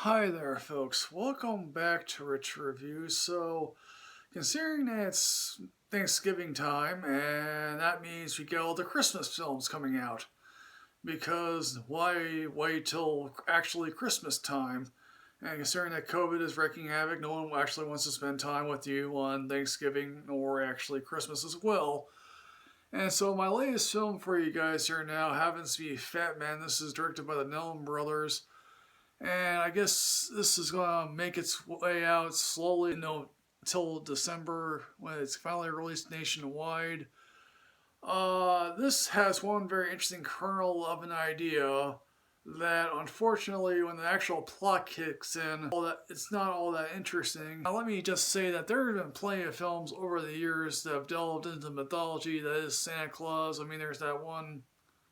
Hi there, folks. Welcome back to Rich Reviews. So, considering that it's Thanksgiving time, and that means we get all the Christmas films coming out. Because why wait till actually Christmas time? And considering that COVID is wreaking havoc, no one actually wants to spend time with you on Thanksgiving or actually Christmas as well. And so my latest film for you guys here now happens to be Fatman. This is directed by the Nolan brothers. And I guess this is going to make its way out slowly, until December when it's finally released nationwide. This has one very interesting kernel of an idea that, unfortunately, when the actual plot kicks in, it's not all that interesting. Now, let me just say that there have been plenty of films over the years that have delved into mythology that is Santa Claus. I mean, there's that one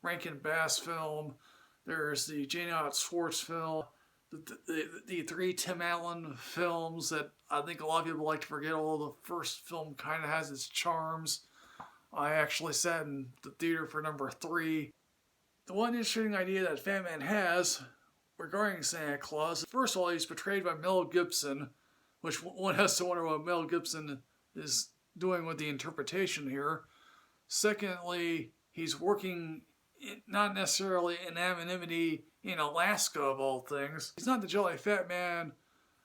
Rankin Bass film. There's the child.Its film. The three Tim Allen films that I think a lot of people like to forget, although the first film kind of has its charms. I actually sat in the theater for number 3. The one interesting idea that Fatman has regarding Santa Claus, first of all, he's portrayed by Mel Gibson, which one has to wonder what Mel Gibson is doing with the interpretation here. Secondly, he's working not necessarily in anonymity in Alaska, of all things. He's not the jolly fat man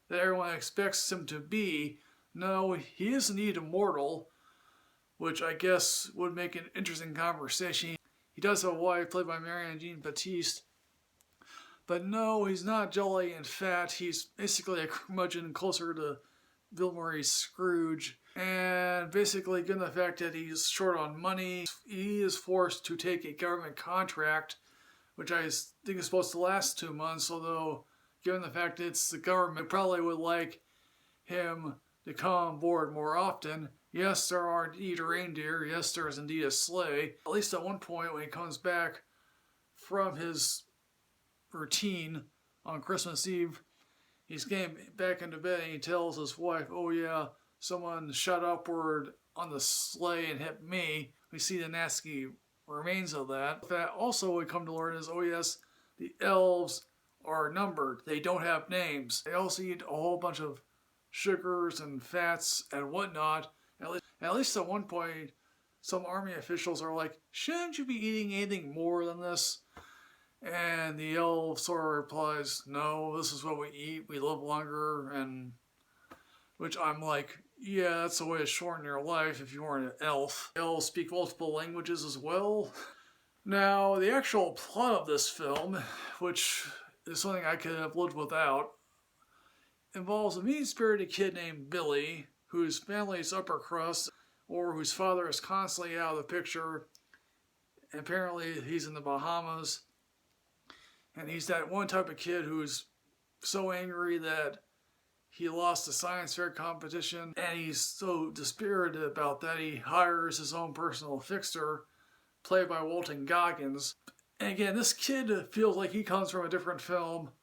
that everyone expects him to be. No, he is indeed immortal, which I guess would make an interesting conversation. He does have a wife played by Marianne Jean-Baptiste. But no, he's not jolly and fat. He's basically a curmudgeon closer to Bill Murray's Scrooge. And basically, given the fact that he's short on money, he is forced to take a government contract, which I think is supposed to last 2 months, although given the fact that it's the government, probably would like him to come on board more often. Yes, there are indeed reindeer. Yes, there is indeed a sleigh. At least at one point when he comes back from his routine on Christmas Eve, he's getting back into bed and he tells his wife, "Oh yeah, someone shot upward on the sleigh and hit me." We see the nasty remains of that. That also we come to learn is, oh yes, the elves are numbered. They don't have names. They also eat a whole bunch of sugars and fats and whatnot. At least at one point, some army officials are like, "Shouldn't you be eating anything more than this?" And the elf sort of replies, "No, this is what we eat. We live longer." And which I'm like, yeah, that's a way to shorten your life if you weren't an elf. Elves speak multiple languages as well. Now, the actual plot of this film, which is something I could have lived without, involves a mean-spirited kid named Billy, whose family is upper crust, or whose father is constantly out of the picture. Apparently, he's in the Bahamas. And he's that one type of kid who's so angry that he lost a science fair competition, and he's so dispirited about that he hires his own personal fixer, played by Walton Goggins. And again, this kid feels like he comes from a different film.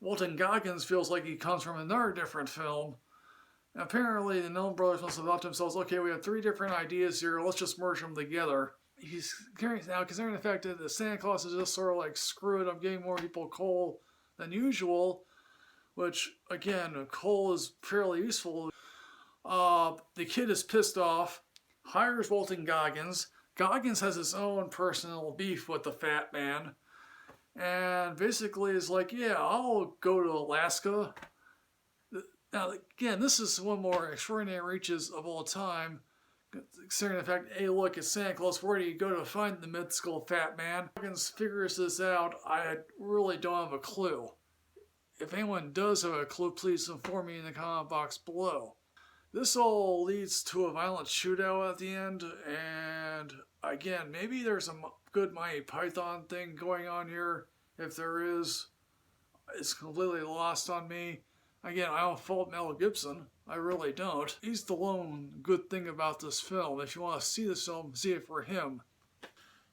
Walton Goggins feels like he comes from another different film. And apparently, the Nolan brothers must have thought to themselves, okay, we have 3 different ideas here, let's just merge them together. He's now considering the fact that the Santa Claus is just sort of like, screw it, I'm giving more people coal than usual. Which, again, coal is fairly useful. The kid is pissed off, hires Walton Goggins. Goggins has his own personal beef with the fat man. And basically is like, yeah, I'll go to Alaska. Now, again, this is one more extraordinary reaches of all time. Considering the fact, hey, look, it's Santa Claus, where do you go to find the mythical fat man? Goggins figures this out. I really don't have a clue. If anyone does have a clue, please inform me in the comment box below. This all leads to a violent shootout at the end, and again, maybe there's a good Monty Python thing going on here. If there is, it's completely lost on me. Again, I don't fault Mel Gibson. I really don't. He's the lone good thing about this film. If you want to see this film, see it for him.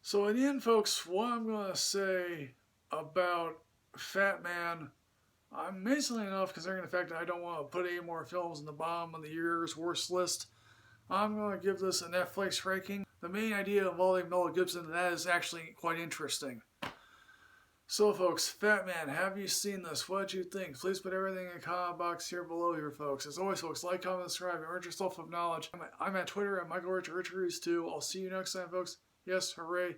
So in the end, folks, what I'm going to say about Fatman, amazingly enough, considering the fact that I don't want to put any more films in the bottom of the year's worst list, I'm going to give this a Netflix ranking. The main idea involving Mel Gibson, that is actually quite interesting. So folks, Fatman, have you seen this? What did you think? Please put everything in the comment box here below here, folks. As always, folks, like, comment, subscribe, and enrich yourself with knowledge. I'm at Twitter at Michael Richard Reviews 2. I'll see you next time, folks. Yes, hooray.